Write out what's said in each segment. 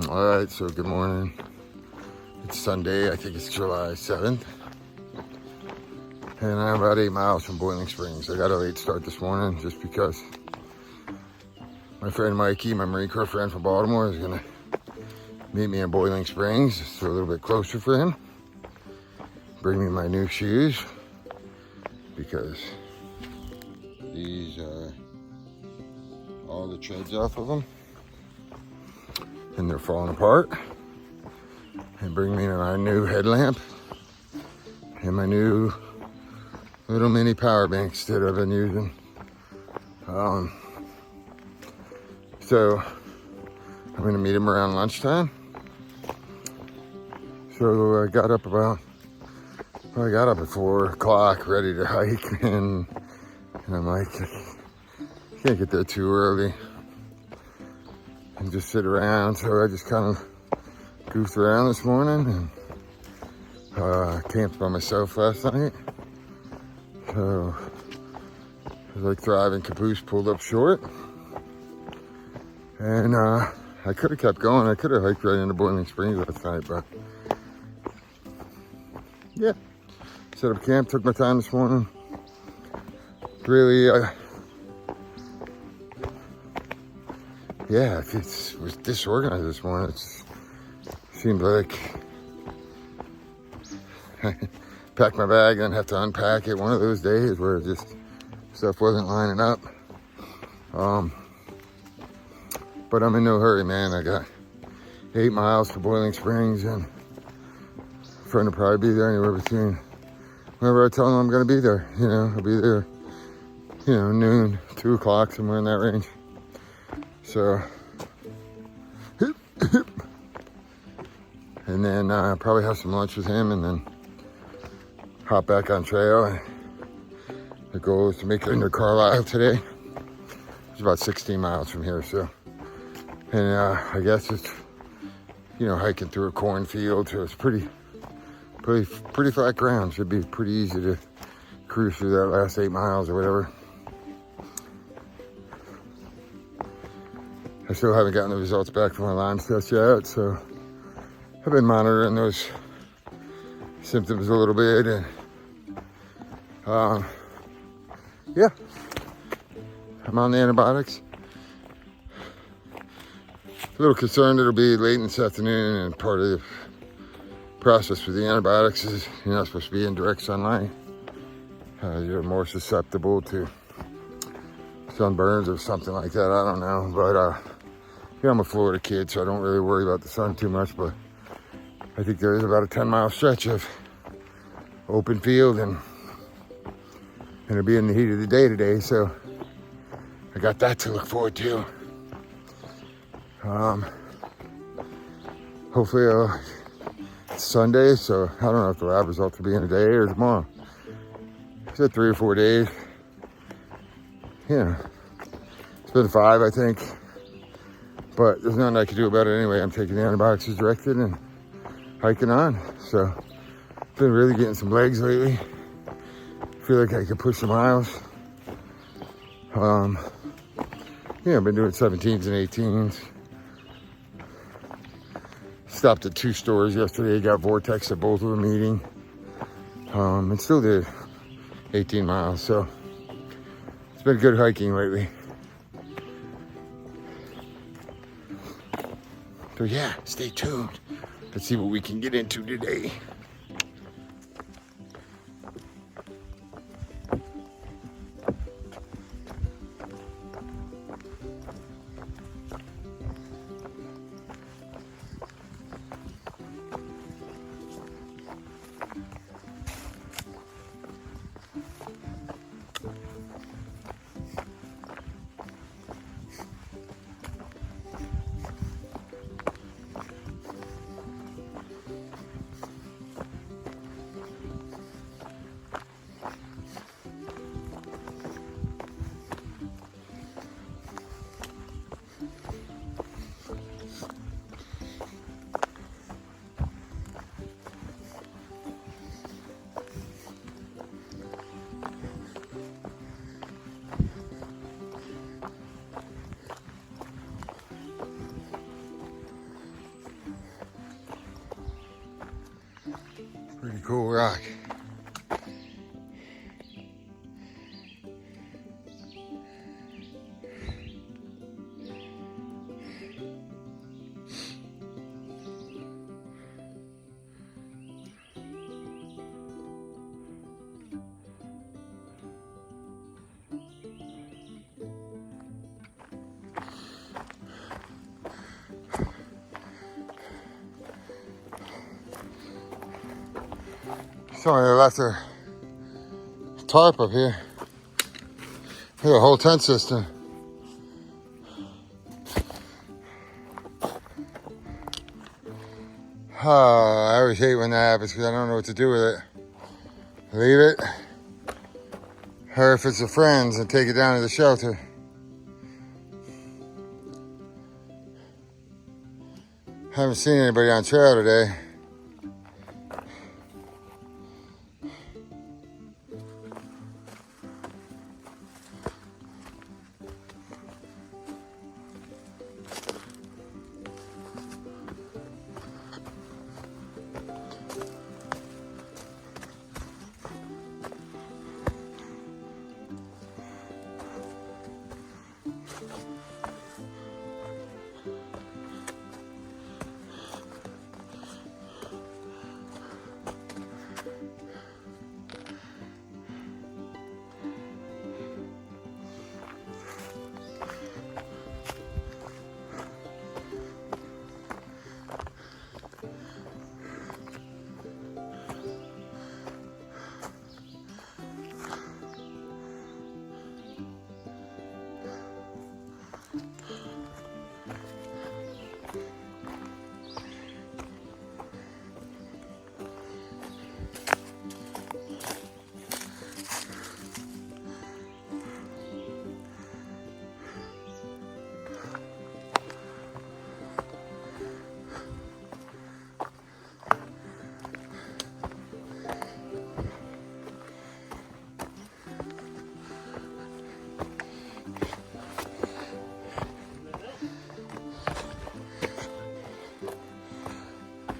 Alright, so good morning. It's Sunday, I think it's July 7th. And I'm about 8 miles from Boiling Springs. I got a late start this morning just because my friend Mikey, my Marine Corps friend from Baltimore, is gonna meet me in Boiling Springs, so a little bit closer for him. Bring me my new shoes because these are all the treads off of them and they're falling apart. And bring me my new headlamp and my new little mini power banks that I've been using. So I'm gonna meet him around lunchtime. So I got up at 4 o'clock ready to hike, and I'm like, I can't get there too early and just sit around. So I just kind of goofed around this morning and camped by myself last night. So it was like Thrive and Caboose pulled up short. And I could have kept going. I could have hiked right into Boiling Springs last night, but yeah. Set up camp, took my time this morning. Really, yeah, it was disorganized this morning. It seemed like I packed my bag and have to unpack it. One of those days where just stuff wasn't lining up. But I'm in no hurry, man. I got 8 miles to Boiling Springs, and I'm trying to probably be there anywhere between whenever I tell them I'm gonna be there. I'll be there, noon, 2 o'clock, somewhere in that range. So, and then probably have some lunch with him and then hop back on trail. And the goal is to make it into Carlisle today. It's about 16 miles from here, so. And I guess it's, hiking through a cornfield, so it's pretty flat ground. Should be pretty easy to cruise through that last 8 miles or whatever. I still haven't gotten the results back from my Lyme test yet, so I've been monitoring those symptoms a little bit, and yeah, I'm on the antibiotics. A little concerned it'll be late this afternoon, and part of the process with the antibiotics is you're not supposed to be in direct sunlight. You're more susceptible to sunburns or something like that. I don't know, but I'm a Florida kid, so I don't really worry about the sun too much. But I think there is about a 10-mile stretch of open field, and it'll be in the heat of the day today, so I got that to look forward to. Hopefully it's Sunday, so I don't know if the lab results will be in a day or tomorrow. I said 3 or 4 days. It's been 5, I think, but there's nothing I can do about it anyway. I'm taking the antibiotics as directed and hiking on. So been really getting some legs lately. Feel like I can push some miles. I've been doing 17s and 18s. Stopped at 2 stores yesterday, got Vortex at both of them eating. And still did 18 miles, so it's been good hiking lately. So yeah, stay tuned. Let's see what we can get into today. cool rock. Somebody left their tarp up here. Look, a whole tent system. Oh, I always hate when that happens because I don't know what to do with it. Leave it. Or if it's the friends, and take it down to the shelter. Haven't seen anybody on trail today.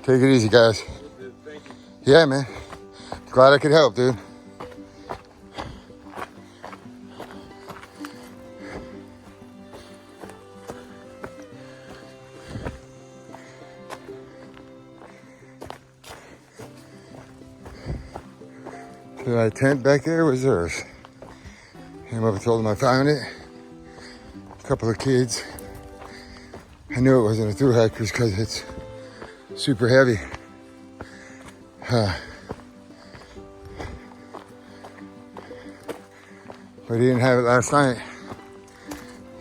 Take it easy, guys. Thank you. Yeah, man. Glad I could help, dude. So that tent back there was theirs. Came up and told them I found it. A couple of kids. I knew it wasn't a thru hike because it's super heavy. But he didn't have it last night.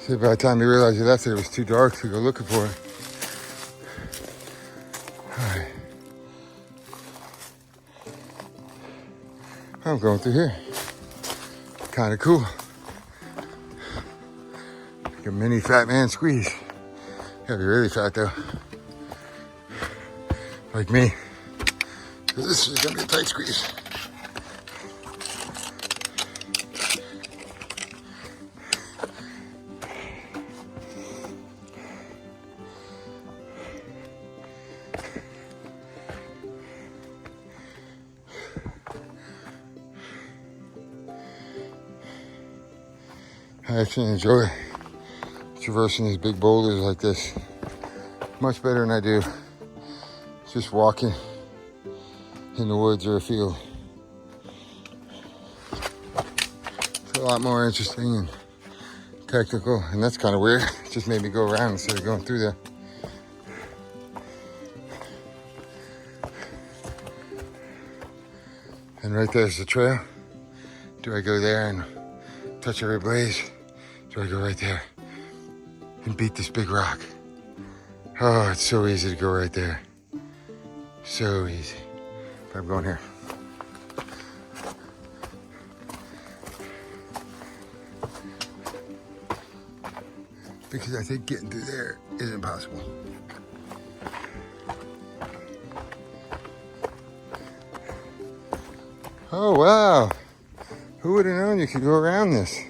So by the time he realized he left it was too dark to go looking for it. Alright. I'm going through here. Kind of cool. Like a mini fat man squeeze. Gotta be really fat though. Like me. This is gonna be a tight squeeze. I actually enjoy traversing these big boulders like this much better than I do just walking in the woods or a field. It's a lot more interesting and technical, and that's kind of weird. It just made me go around instead of going through there. And right there's the trail. Do I go there and touch every blaze? Do I go right there and beat this big rock? Oh, it's so easy to go right there. So easy. But I'm going here. Because I think getting through there is impossible. Oh, wow. Who would have known you could go around this?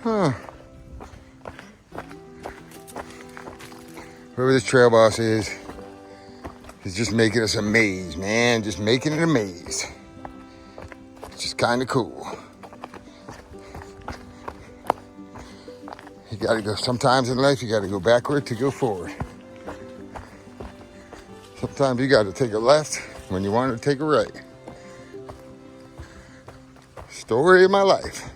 Huh. Whoever this trail boss is, is just making us a maze, man. Just making it a maze. It's just kind of cool. You gotta go, sometimes in life you gotta go backward to go forward. Sometimes you gotta take a left when you want to take a right. Story of my life.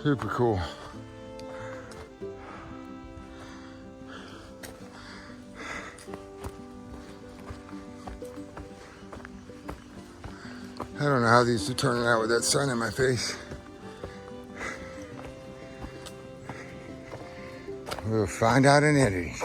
Super cool. I don't know how these are turning out with that sun in my face. We'll find out in editing.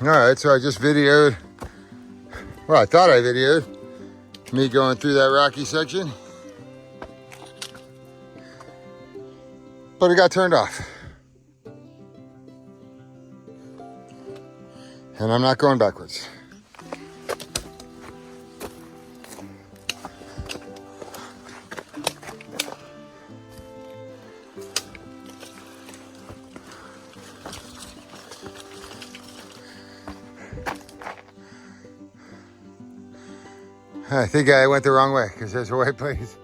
All right, so I just videoed, well, I thought I videoed me going through that rocky section, but it got turned off. And I'm not going backwards. I think I went the wrong way because there's a white place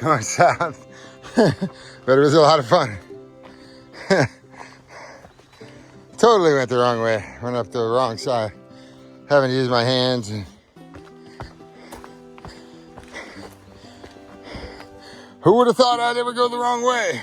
going south, but it was a lot of fun. Totally went the wrong way, went up the wrong side, having to use my hands. And who would have thought I'd ever go the wrong way?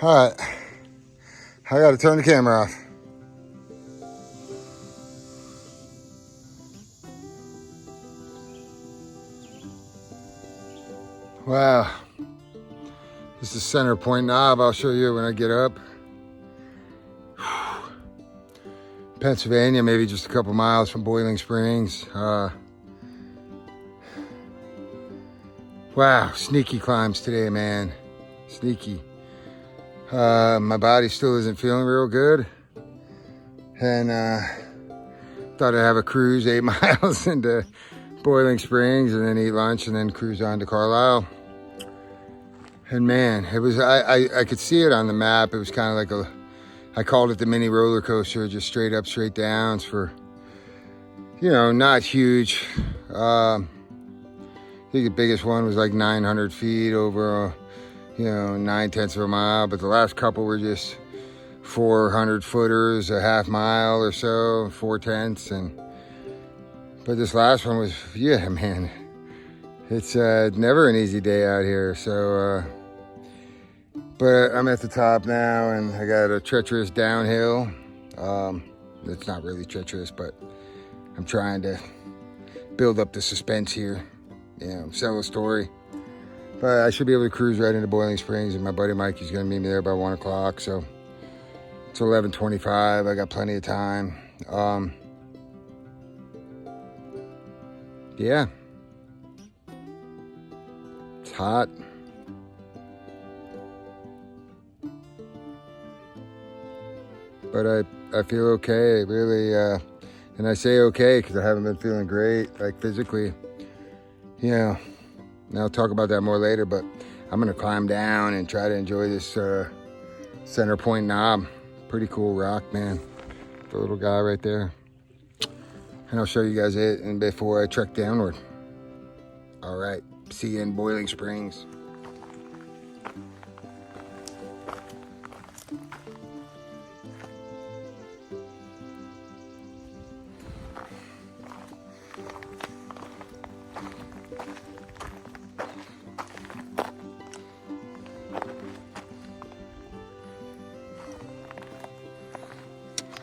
All right, I gotta turn the camera off. Wow, this is the center point knob. I'll show you when I get up. Pennsylvania, maybe just a couple miles from Boiling Springs. Wow, sneaky climbs today, man, sneaky. My body still isn't feeling real good, and thought I'd have a cruise 8 miles into Boiling Springs and then eat lunch and then cruise on to Carlisle. And man, it was, I could see it on the map. It was kind of like I called it the mini roller coaster, just straight up, straight downs for, you know, not huge. I think the biggest one was like 900 feet over, you know, 9/10 of a mile, but the last couple were just 400 footers, a half mile or so, 4 tenths. But this last one was, yeah, man, it's never an easy day out here. So, but I'm at the top now, and I got a treacherous downhill. It's not really treacherous, but I'm trying to build up the suspense here, sell a story. But I should be able to cruise right into Boiling Springs, and my buddy Mikey's gonna meet me there by 1 o'clock. So it's 11:25. I got plenty of time. Yeah, it's hot. But I feel okay, really, and I say okay because I haven't been feeling great, like physically. And I'll talk about that more later, but I'm gonna climb down and try to enjoy this center point knob. Pretty cool rock, man. The little guy right there. And I'll show you guys it and before I trek downward. All right, see you in Boiling Springs.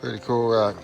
Pretty cool rock.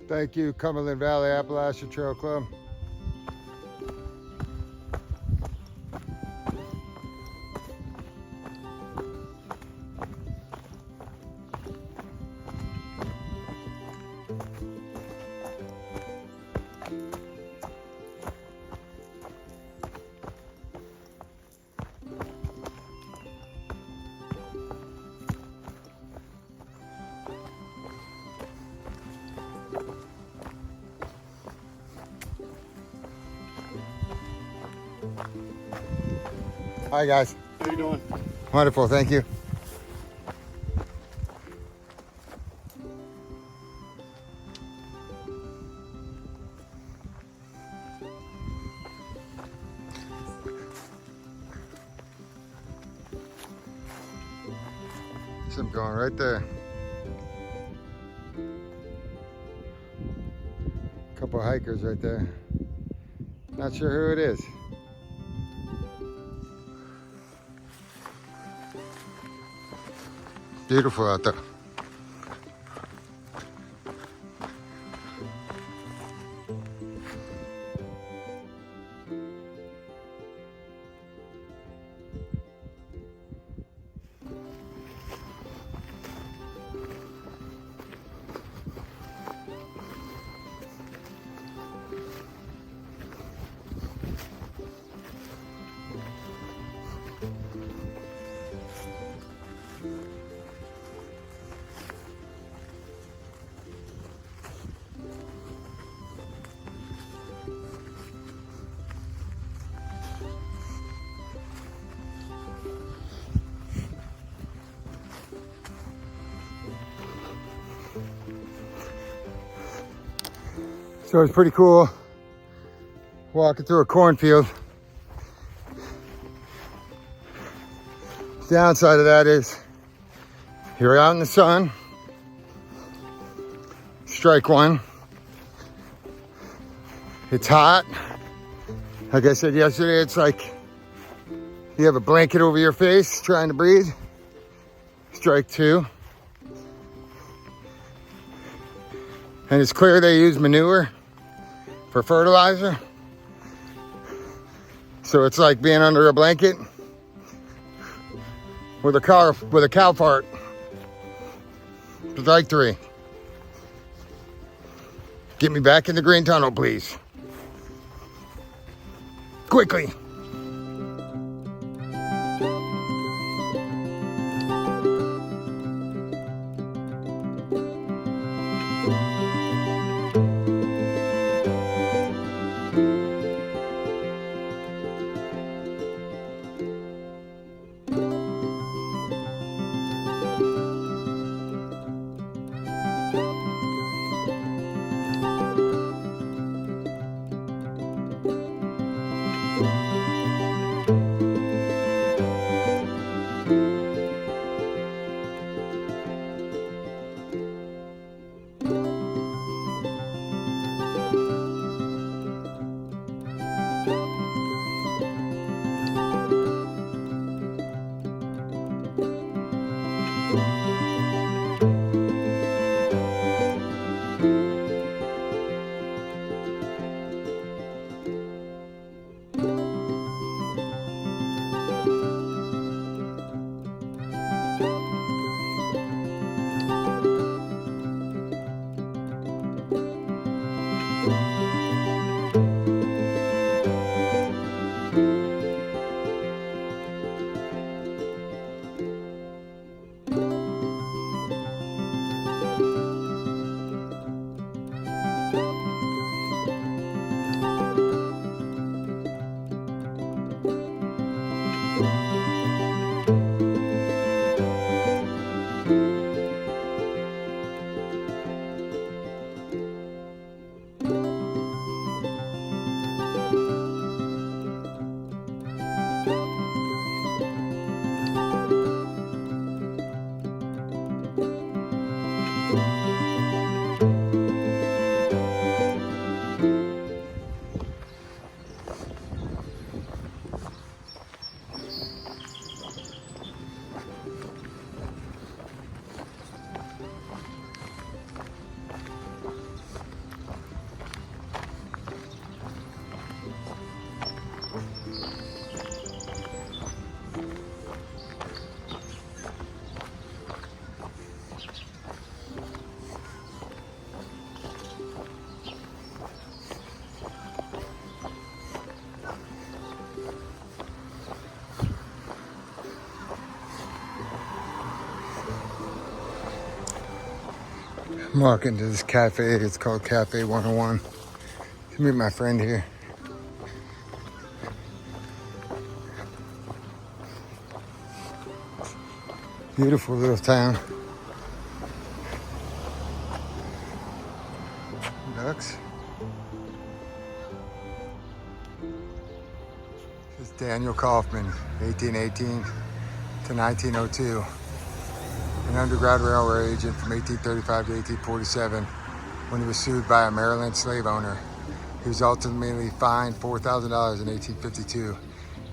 Thank you, Cumberland Valley Appalachian Trail Club. Hi guys. How you doing? Wonderful, thank you. Some going right there. Couple hikers right there. Not sure who it is. Beautiful out there. So it's pretty cool walking through a cornfield. The downside of that is you're out in the sun, strike one. It's hot. Like I said yesterday, it's like you have a blanket over your face trying to breathe. Strike two. And it's clear they use manure for fertilizer. So it's like being under a blanket with a cow fart. Strike three. Get me back in the green tunnel, please. Quickly. I'm walking to this cafe. It's called Cafe 101. To meet my friend here. Beautiful little town. Ducks. This is Daniel Kaufman, 1818 to 1902. An Underground Railroad agent from 1835 to 1847 when he was sued by a Maryland slave owner. He was ultimately fined $4,000 in 1852.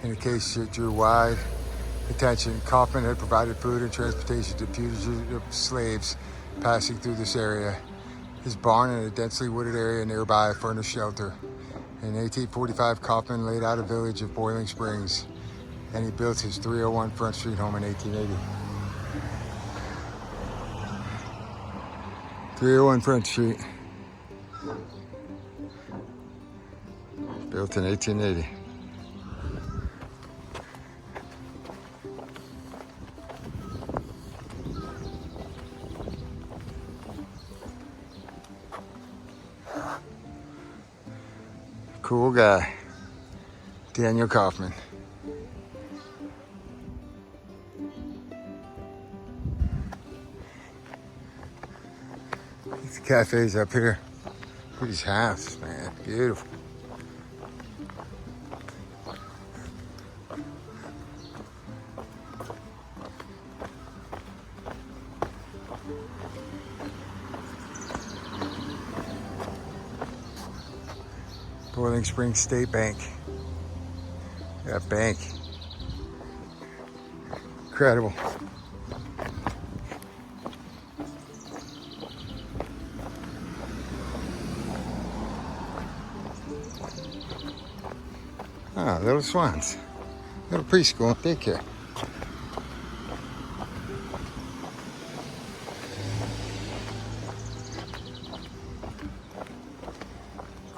In a case that drew wide attention, Kaufman had provided food and transportation to fugitive slaves passing through this area. His barn in a densely wooded area nearby furnished shelter. In 1845, Kaufman laid out a village of Boiling Springs, and he built his 301 Front Street home in 1880. 301 Front Street, built in 1880. Cool guy, Daniel Kaufman. These cafes up here. Look at these houses, man. Beautiful. Boiling Springs State Bank. That bank. Incredible. Ah, little swans. Little preschool and daycare.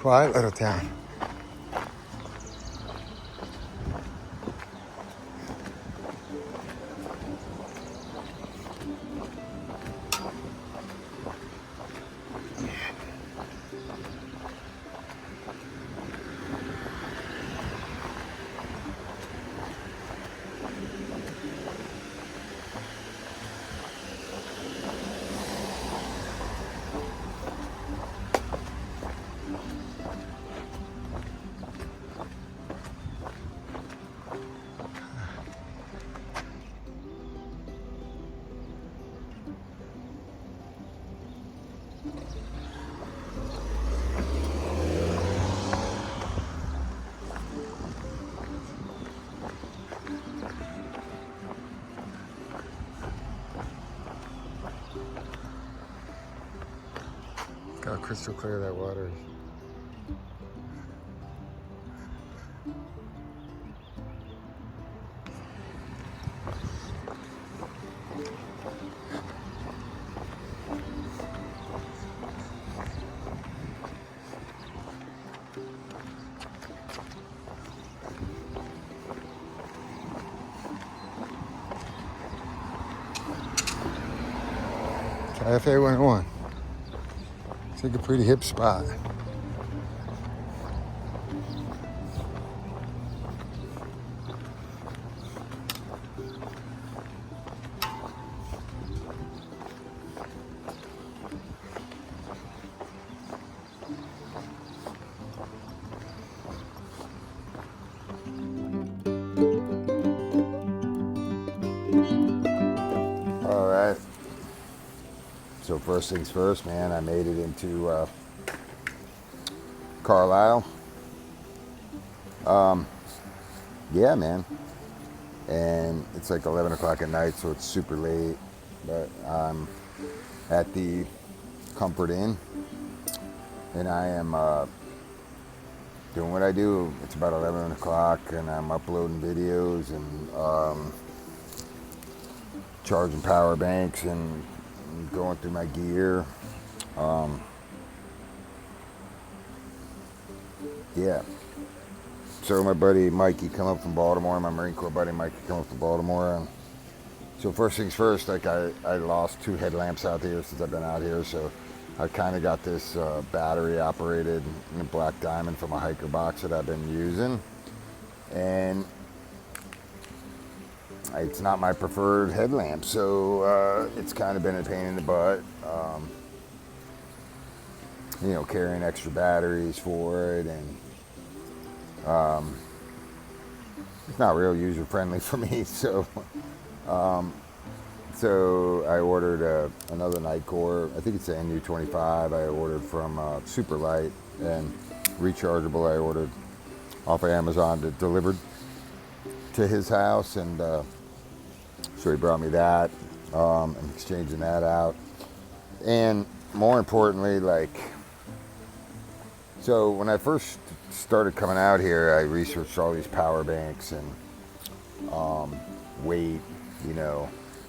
quiet little town. Look how crystal clear that water is. Cafe 101. It's like a pretty hip spot. All right. So first things first, man, I made it into Carlisle. Yeah, man. And it's like 11 o'clock at night, so it's super late. But I'm at the Comfort Inn, and I am doing what I do. It's about 11 o'clock, and I'm uploading videos and charging power banks and going through my gear. Yeah. So my buddy Mikey come up from Baltimore, my Marine Corps buddy Mikey come up from Baltimore. And so first things first, like I lost 2 headlamps out here since I've been out here. So I kind of got this battery operated Black Diamond from a hiker box that I've been using. And it's not my preferred headlamp, so it's kind of been a pain in the butt. Carrying extra batteries for it, and it's not real user friendly for me. So I ordered another Nightcore. I think it's the NU25. I ordered from Super Light, and rechargeable I ordered off of Amazon delivered to his house, and so he brought me that. I'm exchanging that out, and more importantly, so when I first started coming out here, I researched all these power banks and weight,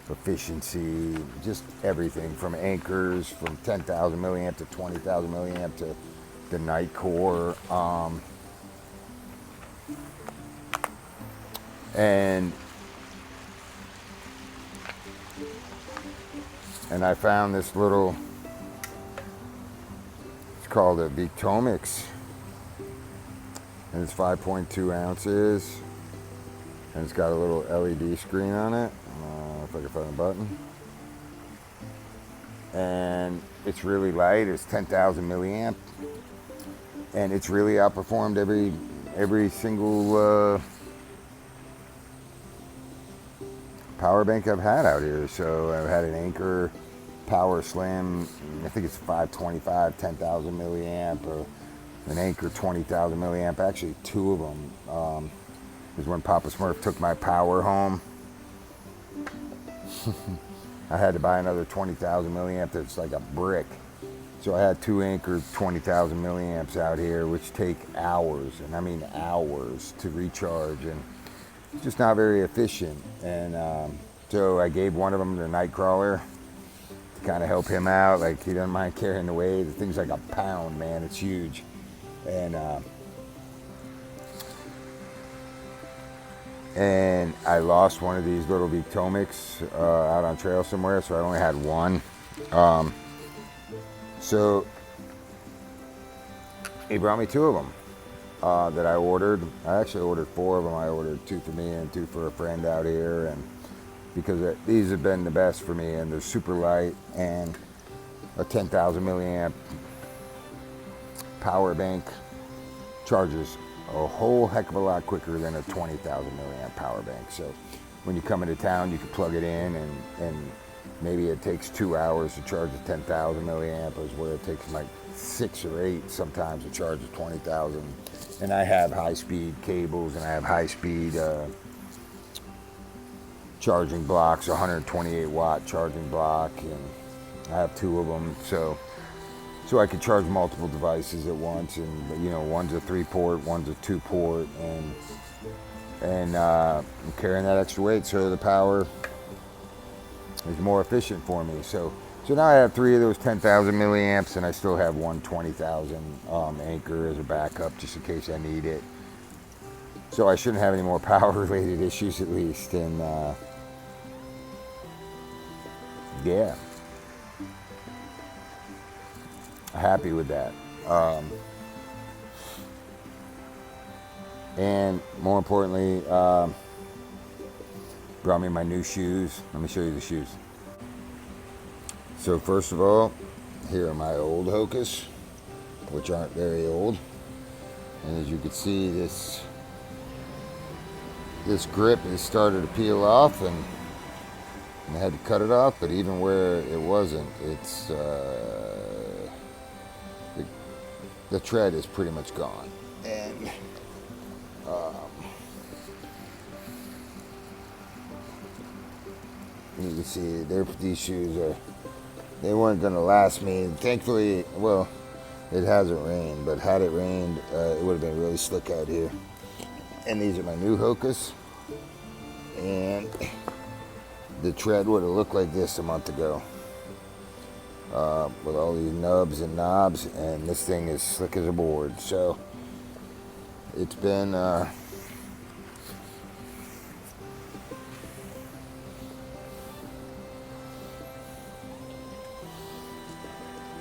efficiency, just everything from anchors, from 10,000 milliamp to 20,000 milliamp to the Nightcore, and I found this little. It's called a Victomix, and it's 5.2 ounces, and it's got a little LED screen on it. If I can find a button, and it's really light. It's 10,000 milliamp, and it's really outperformed every single power bank I've had out here. So I've had an Anchor Power Slim, I think it's 525, 10,000 milliamp, or an Anchor 20,000 milliamp. Actually, 2 of them. Because when Papa Smurf took my power home, I had to buy another 20,000 milliamp that's like a brick. So I had 2 Anchor 20,000 milliamps out here, which take hours, and I mean hours, to recharge, and it's just not very efficient. And so I gave one of them to Nightcrawler to kind of help him out. Like, he doesn't mind carrying the weight. The thing's like a pound, man. It's huge. And I lost one of these little Victomics out on trail somewhere, so I only had one. So he brought me two of them that I ordered. I actually ordered four of them. I ordered two for me and two for a friend out here, and because these have been the best for me, and they're super light, and a 10,000 milliamp power bank charges a whole heck of a lot quicker than a 20,000 milliamp power bank. So when you come into town, you can plug it in, and maybe it takes 2 hours to charge a 10,000 milliamp, where it takes like 6 or 8 sometimes to charge a 20,000. And I have high-speed cables, and I have high-speed charging blocks, 128 watt charging block, and I have two of them, so I could charge multiple devices at once. And you know, one's a 3-port, one's a 2-port, and I'm carrying that extra weight, so the power is more efficient for me. So now I have 3 of those 10,000 milliamps, and I still have one 20,000 anchor as a backup, just in case I need it. So I shouldn't have any more power-related issues, at least. And yeah, happy with that. And more importantly, brought me my new shoes. Let me show you the shoes. So first of all, here are my old Hokas, which aren't very old. And as you can see, this grip has started to peel off, and I had to cut it off. But even where it wasn't, it's the tread is pretty much gone. And you can see these shoes they weren't going to last me. Thankfully, well, it hasn't rained, but had it rained, it would have been really slick out here. And these are my new Hokas, and the tread would have looked like this a month ago, with all these nubs and knobs, and this thing is slick as a board. So it's been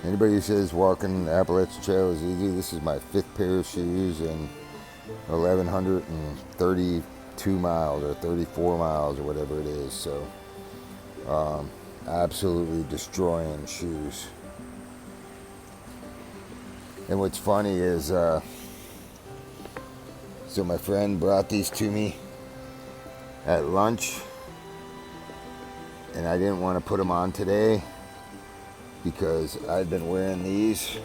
anybody who says walking the Appalachian Trail is easy, this is my 5th pair of shoes and 1,132 miles or 34 miles or whatever it is. So absolutely destroying shoes. And what's funny is, so my friend brought these to me at lunch, and I didn't want to put them on today because I'd been wearing these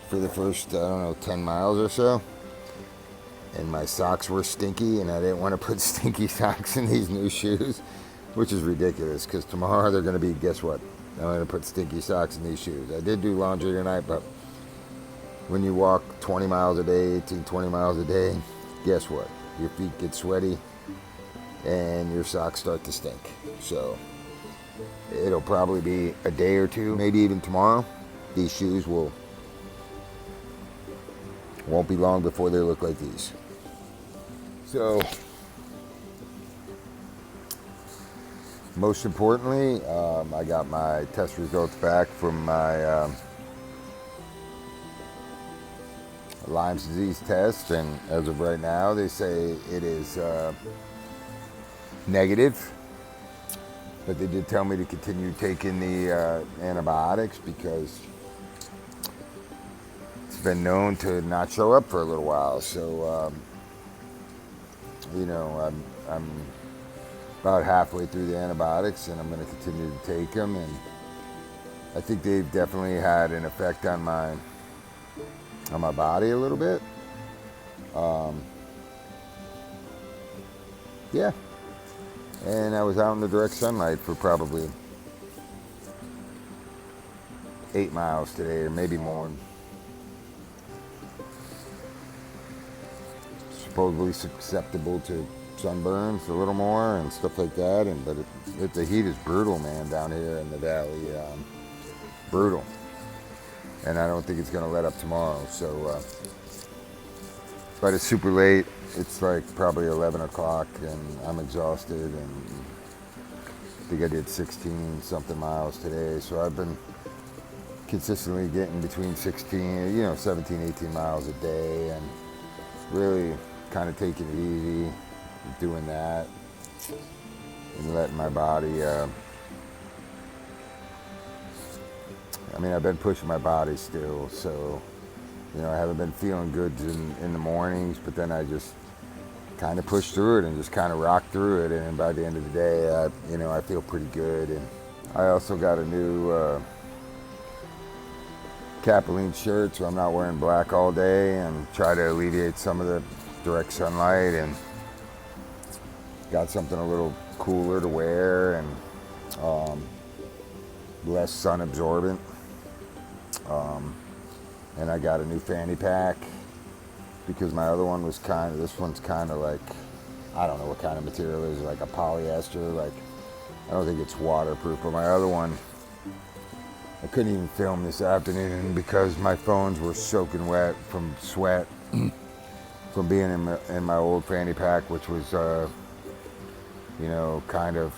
for the first, 10 miles or so, and my socks were stinky, and I didn't want to put stinky socks in these new shoes, which is ridiculous, because tomorrow they're going to be, guess what? I'm going to put stinky socks in these shoes. I did do laundry tonight, but when you walk 20 miles a day, 18, 20 miles a day, guess what? Your feet get sweaty, and your socks start to stink. So it'll probably be a day or two, maybe even tomorrow. These shoes won't be long before they look like these. So most importantly, I got my test results back from my Lyme's disease test, and as of right now, they say it is negative. But they did tell me to continue taking the antibiotics, because it's been known to not show up for a little while. So, I'm about halfway through the antibiotics, and I'm going to continue to take them. And I think they've definitely had an effect on my body a little bit. Yeah. And I was out in the direct sunlight for probably 8 miles today, or maybe more. Supposedly susceptible to sunburns a little more and stuff like that. But the heat is brutal, man, down here in the valley. Brutal. And I don't think it's going to let up tomorrow. So but it's super late. It's like probably 11 o'clock and I'm exhausted, and I think I did 16 something miles today. So I've been consistently getting between 17, 18 miles a day, and really kind of taking it easy, doing that and letting my body, I've been pushing my body still, so, I haven't been feeling good in the mornings, but then I just kind of push through it and just kind of rock through it, and by the end of the day, I feel pretty good. And I also got a new Kaufman shirt, so I'm not wearing black all day, and try to alleviate some of the direct sunlight, and got something a little cooler to wear and less sun absorbent. And I got a new fanny pack because my other one was this one's kind of like, I don't know what kind of material it is, like a polyester, like, I don't think it's waterproof, but my other one, I couldn't even film this afternoon because my phones were soaking wet from sweat from being in my old fanny pack, which was, kind of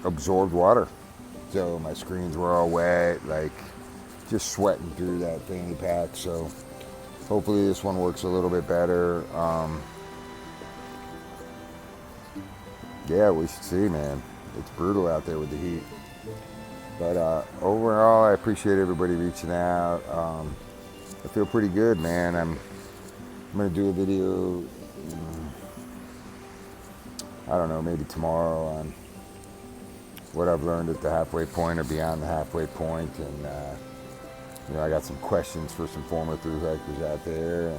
absorbed water. So my screens were all wet, like just sweating through that fanny pack. So hopefully this one works a little bit better. Yeah, we should see, man. It's brutal out there with the heat. But overall, I appreciate everybody reaching out. I feel pretty good, man. I'm going to do a video, I don't know, maybe tomorrow on what I've learned at the halfway point or beyond the halfway point. And, I got some questions for some former thru hikers out there.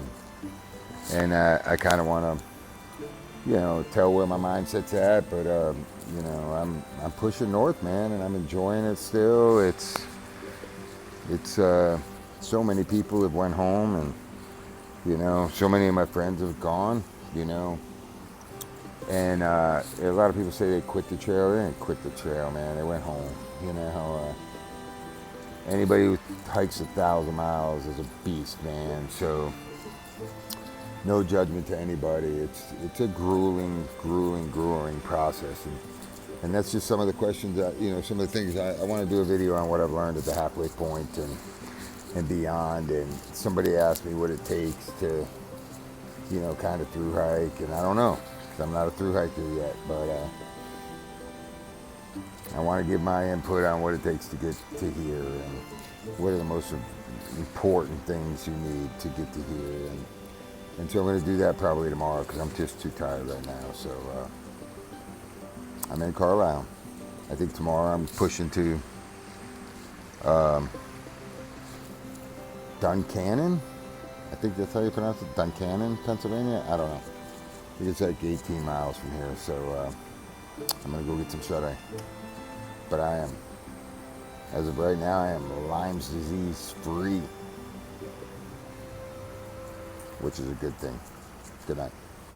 And I kind of want to, tell where my mindset's at. But, I'm pushing north, man, and I'm enjoying it still. It's so many people have went home, and, so many of my friends have gone, and a lot of people say they quit the trail. They didn't quit the trail, man. They went home. Anybody who hikes 1,000 miles is a beast, man. So no judgment to anybody. It's a grueling process, and that's just some of the questions that, some of the things I want to do a video on what I've learned at the halfway point and beyond. And somebody asked me what it takes to, kind of thru hike, and I don't know, because I'm not a thru hiker yet, but I want to give my input on what it takes to get to here, and what are the most important things you need to get to here. And so I'm going to do that probably tomorrow, because I'm just too tired right now. So I'm in Carlisle. I think tomorrow I'm pushing to Duncannon. I think that's how you pronounce it, Duncannon, Pennsylvania. I don't know. I think it's like 18 miles from here. So I'm going to go get some shut-eye. But as of right now, I am Lyme's disease free, which is a good thing. Good night.